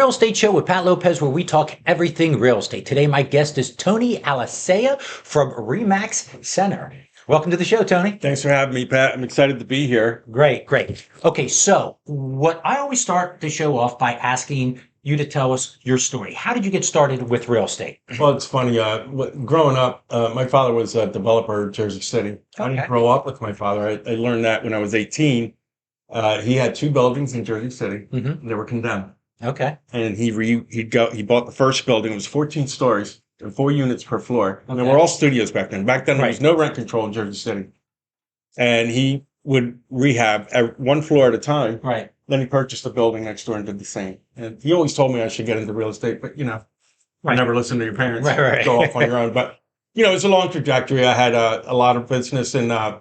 Real Estate Show with Pat Lopez, where we talk everything real estate. Today, my guest is Tony Alicea from RE/MAX Center. Welcome to the show, Tony. Thanks for having me, Pat. I'm excited to be here. Great, great. Okay, so what I always start the show off by asking you to tell us your story. How did you get started with real estate? Well, it's funny. Growing up, my father was a developer in Jersey City. I didn't grow up with my father. I learned that when I was 18. He had two buildings in Jersey City. Mm-hmm. They were condemned. Okay. And he bought the first building. It was 14 stories and 4 units per floor. And they Okay. were all studios back then. Back then, there Right. was no rent control in Jersey City. And he would rehab at one floor at a time. Right. Then he purchased a building next door and did the same. And he always told me I should get into real estate, but I never listened to your parents. Right. Go off on your own. But it's a long trajectory. I had a lot of business in the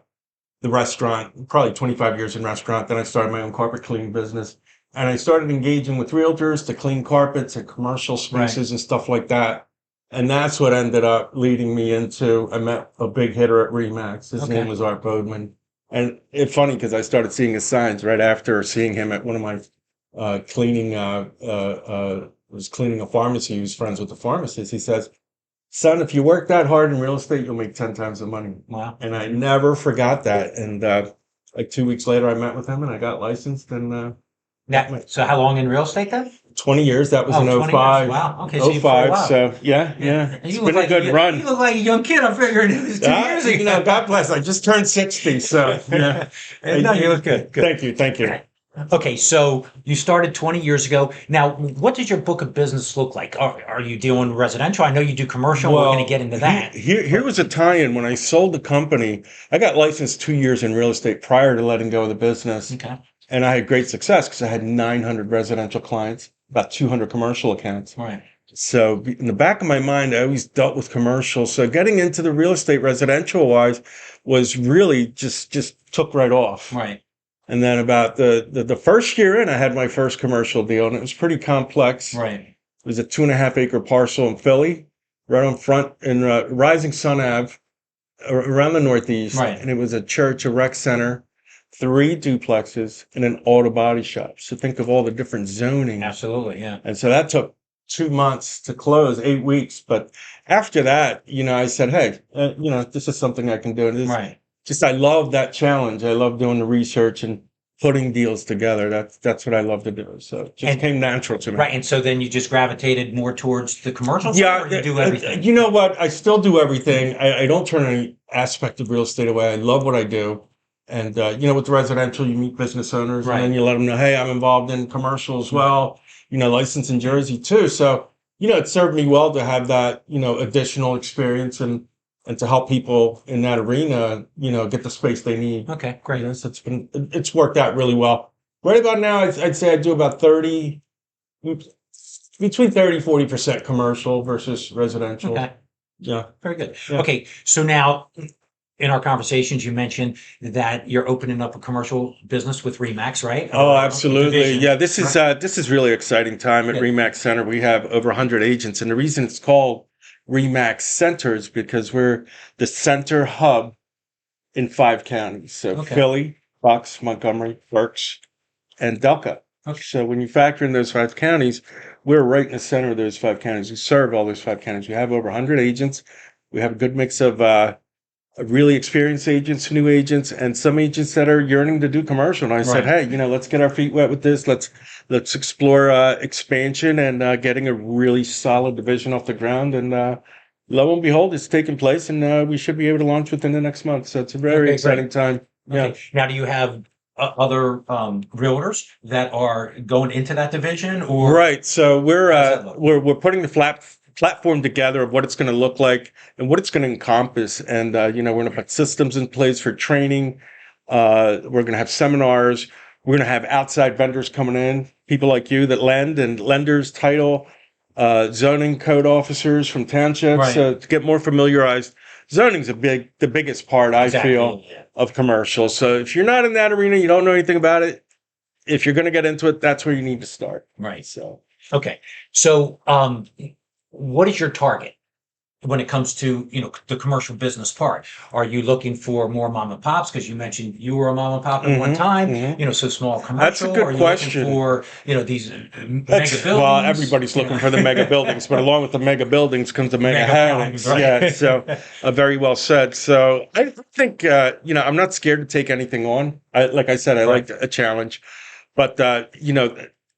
restaurant, probably 25 years in restaurant. Then I started my own carpet cleaning business. And I started engaging with realtors to clean carpets and commercial spaces and stuff like that. And that's what ended up leading me into, I met a big hitter at RE/MAX. His name was Art Bodman. And it's funny because I started seeing his signs right after seeing him at one of my was cleaning a pharmacy. He was friends with the pharmacist. He says, "Son, if you work that hard in real estate, you'll make 10 times the money." Wow. And I never forgot that. And like 2 weeks later, I met with him and I got licensed. And So how long in real estate then? 20 years. That was in 20 '05. years. Wow. Okay. So you played a 05. while. So yeah. It's You been a good run. You look like a young kid. I'm figuring it was 2 years ago. God bless. I just turned 60. So yeah. No, you look good. Good. Thank you. Okay, so you started 20 years ago. Now, what does your book of business look like? Are you doing residential? I know you do commercial. We're going to get into that. Here was a tie-in. When I sold the company, I got licensed 2 years in real estate prior to letting go of the business. Okay. And I had great success because I had 900 residential clients, about 200 commercial accounts. Right. So in the back of my mind, I always dealt with commercial. So getting into the real estate residential wise was really just took right off. Right. And then about the first year in, I had my first commercial deal, and it was pretty complex. Right. It was a 2.5 acre parcel in Philly, right on front in Rising Sun Ave, around the Northeast. Right. And it was a church, a rec center, 3 duplexes, and an auto body shop. So think of all the different zoning. Absolutely. Yeah. And so that took 2 months to close, 8 weeks. But after that, I said, hey, this is something I can do. And Right. I love that challenge. I love doing the research and putting deals together. That's what I love to do. So it just came natural to me. Right. And so then you just gravitated more towards the commercial side, or you do everything? You know what? I still do everything. I don't turn any aspect of real estate away. I love what I do. And, with the residential, you meet business owners, Right. and then you let them know, hey, I'm involved in commercial as well, licensed in Jersey too. So, it served me well to have that, additional experience and to help people in that arena, get the space they need. Okay, great. So it's worked out really well. Right about now, I'd say I do about between 30-40% commercial versus residential. Okay. Yeah. Very good. Yeah. Okay. So now in our conversations, you mentioned that you're opening up a commercial business with RE/MAX, right? Oh, absolutely. Division. Yeah, this is really exciting time at Yeah. RE/MAX Center. We have over 100 agents, and the reason it's called RE/MAX Center is because we're the center hub in 5 counties. So Philly, Bucks, Montgomery, Berks, and Delco. Okay. So when you factor in those 5 counties, we're right in the center of those 5 counties. We serve all those 5 counties. We have over 100 agents. We have a good mix of really experienced agents, new agents, and some agents that are yearning to do commercial. And I said, hey, let's get our feet wet with this. Let's explore expansion and getting a really solid division off the ground. And lo and behold, it's taking place, and we should be able to launch within the next month. So it's a very exciting time. Okay. Yeah. Now, do you have other realtors that are going into that division, or Right. So does that we're putting the platform together of what it's going to look like and what it's going to encompass. And, we're going to put systems in place for training. We're going to have seminars. We're going to have outside vendors coming in, people like you that lend, and lenders, title, zoning code officers from townships, to get more familiarized. Zoning's the biggest part, I feel, of commercial. So if you're not in that arena, you don't know anything about it. If you're going to get into it, that's where you need to start. Right. So, okay. So, what is your target? when it comes to, the commercial business part? Are you looking for more mom and pops? Because you mentioned you were a mom and pop at one time, so small That's a commercial. Are good you looking question. for, these mega That's well, buildings? everybody's looking for the mega buildings, but along with the mega buildings comes the mega Mega homes, headaches. right? Yeah, so very well said. So I think I'm not scared to take anything on. Like I said, I Right. like a challenge, but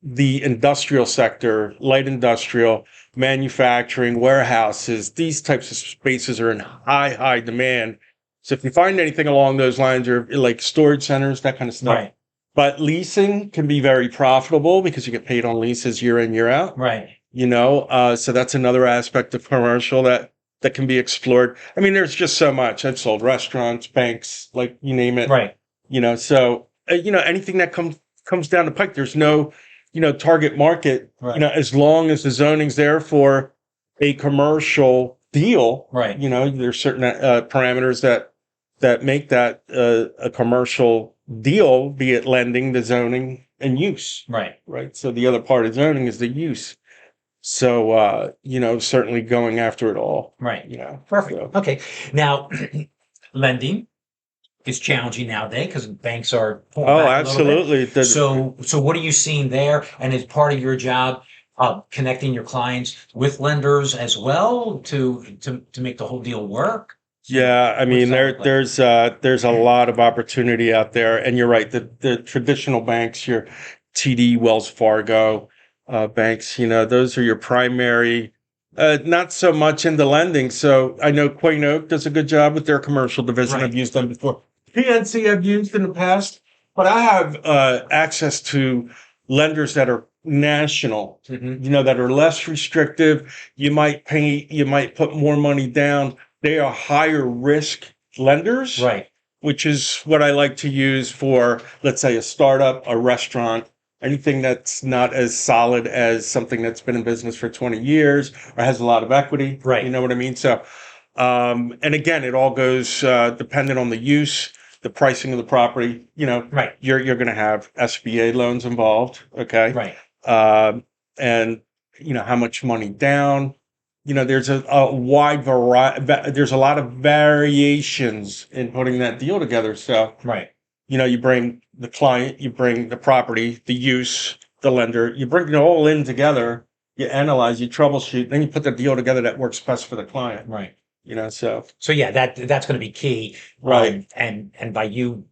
the industrial sector, light industrial, manufacturing, warehouses, these types of spaces are in high demand. So if you find anything along those lines, or like storage centers, that kind of stuff. Right. But leasing can be very profitable because you get paid on leases year in, year out. Right. So that's another aspect of commercial that can be explored. I mean, there's just so much. I've sold restaurants, banks, like you name it. Right. Anything that comes down the pike. There's no, target market. Right. As long as the zoning's there for a commercial deal. Right. There's certain parameters that make that a commercial deal, be it lending, the zoning, and use. Right. Right. So the other part of zoning is the use. So certainly going after it all. Right. Perfect. So. Okay. Now, lending is challenging nowadays because banks are pulling back absolutely. A little bit. So what are you seeing there? And is part of your job connecting your clients with lenders as well to make the whole deal work? Yeah, I mean there's a lot of opportunity out there, and you're right. The traditional banks, your TD, Wells Fargo banks, those are your primary. Not so much into lending. So I know Quain Oak does a good job with their commercial division. Right. I've used them before. PNC I've used in the past, but I have access to lenders that are national, that are less restrictive. You might put more money down. They are higher risk lenders, right? Which is what I like to use for, let's say, a startup, a restaurant, anything that's not as solid as something that's been in business for 20 years or has a lot of equity. Right. You know what I mean? So, and again, it all goes dependent on the use, the pricing of the property. Right. You're going to have SBA loans involved. Okay. Right. And how much money down. There's a wide variety. There's a lot of variations in putting that deal together. So, right. You bring the client, you bring the property, the use, the lender, you bring it all in together. You analyze, you troubleshoot, then you put the deal together that works best for the client. Right. So yeah, that's going to be key. Right. And by you,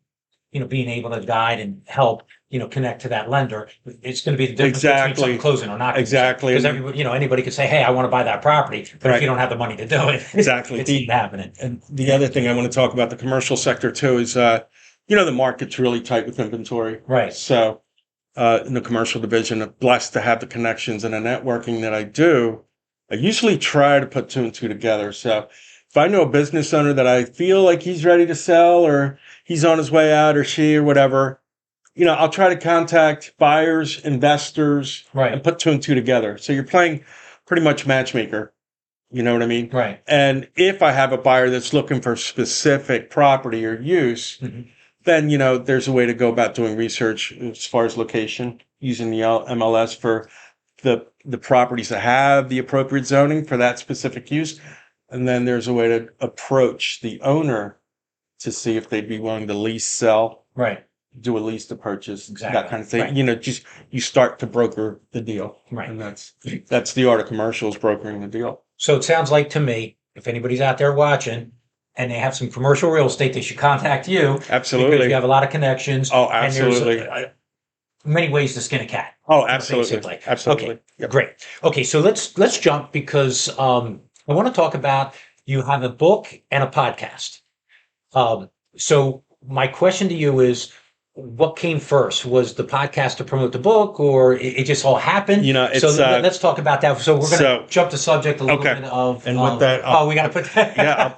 being able to guide and help, connect to that lender, it's going to be the difference between something closing or not. Exactly. Because everybody, anybody could say, hey, I want to buy that property, but if you don't have the money to do it, exactly. It's not happening. And the other thing I want to talk about the commercial sector too is, the market's really tight with inventory. Right. So, in the commercial division, I'm blessed to have the connections and the networking that I do. I usually try to put two and two together. So if I know a business owner that I feel like he's ready to sell or he's on his way out or she or whatever, I'll try to contact buyers, investors, right, and put two and two together. So you're playing pretty much matchmaker. You know what I mean? Right. And if I have a buyer that's looking for specific property or use, then, there's a way to go about doing research as far as location, using the MLS for the properties that have the appropriate zoning for that specific use. And then there's a way to approach the owner to see if they'd be willing to lease, sell, right, do a lease to purchase, exactly, that kind of thing. Right. Just you start to broker the deal. Right. And that's the art of commercials, brokering the deal. So it sounds like to me, if anybody's out there watching and they have some commercial real estate, they should contact you. Absolutely. Because you have a lot of connections. Oh, absolutely. And there's many ways to skin a cat. Oh, absolutely. Absolutely. Okay, yep. Great. Okay, so let's jump because I want to talk about, you have a book and a podcast. So my question to you is, what came first? Was the podcast to promote the book, or it just all happened? It's, so let's talk about that. So we're going to jump the subject a little bit of. And with that, we got to put that. Yeah,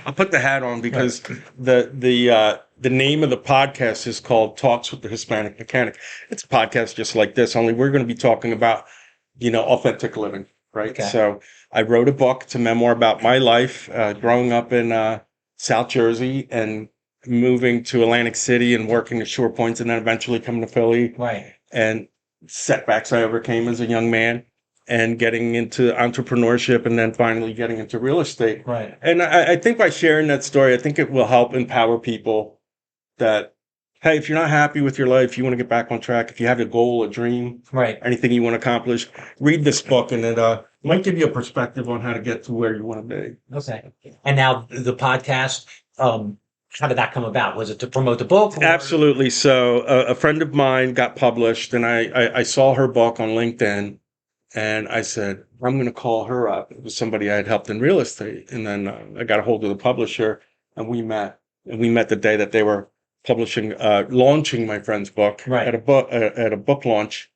I'll put the hat on because the name of the podcast is called Talks with the Hispanic Mechanic. It's a podcast just like this, only we're going to be talking about, authentic living, right? Okay. So I wrote a book. It's a memoir about my life, growing up in South Jersey and moving to Atlantic City and working at Shore Points and then eventually coming to Philly. Right. And setbacks I overcame as a young man and getting into entrepreneurship and then finally getting into real estate. Right. And I think by sharing that story, I think it will help empower people that, hey, if you're not happy with your life, you want to get back on track, if you have a goal, a dream, Right. anything you want to accomplish, read this book and it might give you a perspective on how to get to where you want to be. Okay. And now the podcast, how did that come about? Was it to promote the book? Or? Absolutely. So a friend of mine got published and I saw her book on LinkedIn and I said, I'm going to call her up. It was somebody I had helped in real estate. And then I got a hold of the publisher and we met. And we met the day that they were launching my friend's book Right. at a book launch.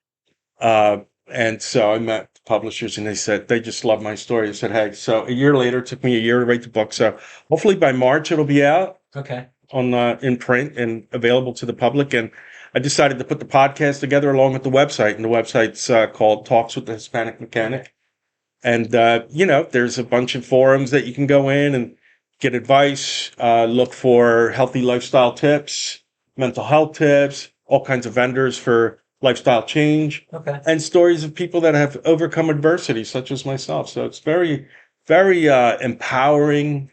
And so I met the publishers and they just loved my story. I said, hey, so a year later, it took me a year to write the book. So hopefully by March, it'll be out. Okay. On in print and available to the public. And I decided to put the podcast together along with the website. And the website's called Talks with the Hispanic Mechanic. And, there's a bunch of forums that you can go in and get advice, look for healthy lifestyle tips, mental health tips, all kinds of vendors for lifestyle change, and stories of people that have overcome adversity, such as myself. So it's very, very empowering,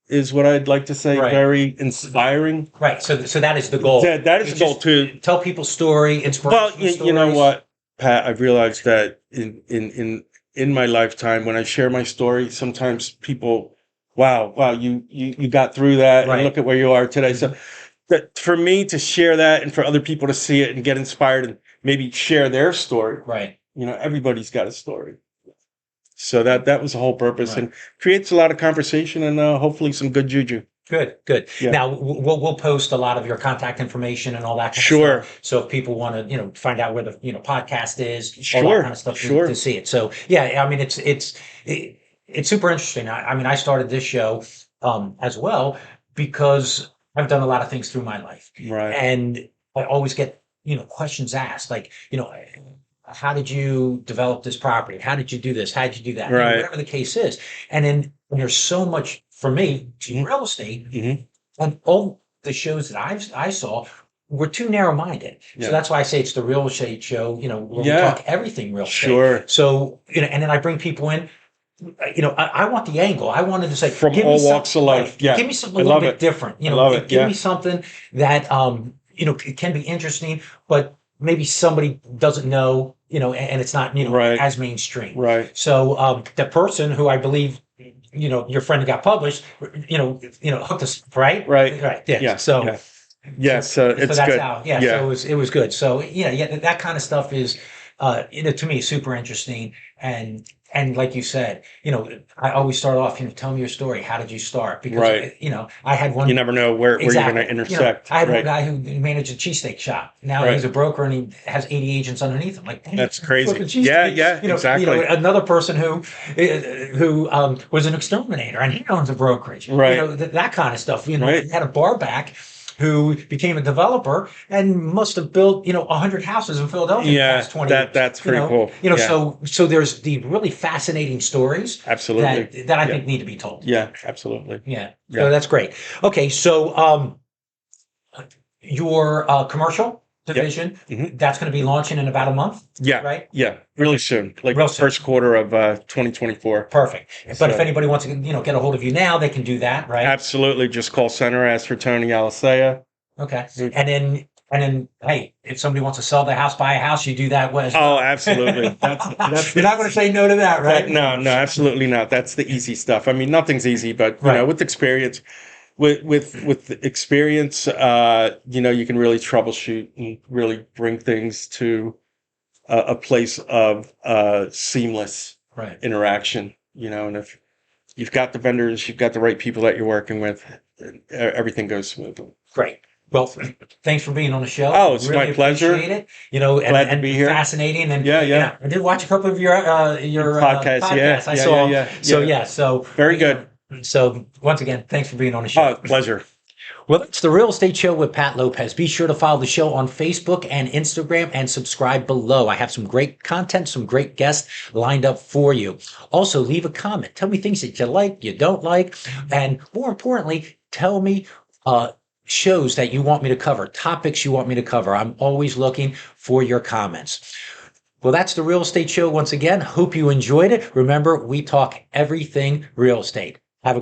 is what I'd like to say. Right. Very inspiring. Right. So that is the goal. That is the goal to tell people's story, inspirational stories. You know what, Pat? I've realized that in my lifetime, when I share my story, sometimes people, wow, you got through that, right. And look at where you are today. So that for me to share that and for other people to see it and get inspired and maybe share their story. Right. Everybody's got a story. So that was the whole purpose, right. And creates a lot of conversation and hopefully some good juju. Good. Yeah. Now we'll post a lot of your contact information and all that kind of stuff. So if people want to, find out where the podcast is, all that kind of stuff, to see it. So yeah, I mean it's super interesting. I started this show as well because I've done a lot of things through my life, right? And I always get questions asked like how did you develop this property? How did you do this? How did you do that? Right. Whatever the case is. And then there's so much for me to real estate, and all the shows that I saw were too narrow-minded. Yeah. So that's why I say it's the real estate show, where we talk everything real estate. Sure. So, and then I bring people in, I want the angle. I wanted to say, from all walks of life. Yeah. Give me something a little bit different. Give me something that, it can be interesting, but maybe somebody doesn't know, and it's not, right. as mainstream. Right. So the person who I believe, your friend who got published, hooked us, right? Right. Yeah. Yeah. So, it's so that's good. how, So it was good. So, that kind of stuff is, to me, super interesting. And like you said, I always start off, tell me your story. How did you start? Because, right. I had one. You never know where you're going to intersect. I had one guy who managed a cheesesteak shop. Now he's a broker and he has 80 agents underneath him. Like, that's crazy. Yeah, exactly. Another person who was an exterminator and he owns a brokerage. Right. That kind of stuff. Right. He had a bar back who became a developer and must have built, 100 houses in Philadelphia in the past 20 years. That's pretty cool. So there's the really fascinating stories absolutely that I think need to be told. Yeah, absolutely. Yeah. So that's great. Okay, so your commercial division, that's going to be launching in about a month? Yeah. Right? Yeah, really soon. Like real soon. First quarter of 2024. Perfect. But if anybody wants to, get a hold of you now, they can do that, right? Absolutely. Just call center, ask for Tony Alicea. Okay. And then, hey, if somebody wants to sell their house, buy a house, you do that with. Oh, absolutely. That's You're not going to say no to that, right? No, absolutely not. That's the easy stuff. I mean, nothing's easy, but with experience, with experience, you can really troubleshoot and really bring things to a place of seamless interaction. And if you've got the vendors, you've got the right people that you're working with, everything goes smoothly. Great. Well, thanks for being on the show. Oh, it's my pleasure. Appreciate it. Glad to be here. Fascinating. And yeah. I did watch a couple of your podcasts. I saw. Yeah. So very good. So once again, thanks for being on the show. Oh, pleasure. Well, it's the Real Estate Show with Pat Lopez. Be sure to follow the show on Facebook and Instagram and subscribe below. I have some great content, some great guests lined up for you. Also, leave a comment. Tell me things that you like, you don't like, and more importantly, tell me shows that you want me to cover, topics you want me to cover. I'm always looking for your comments. Well, that's the Real Estate Show once again. Hope you enjoyed it. Remember, we talk everything real estate. Have a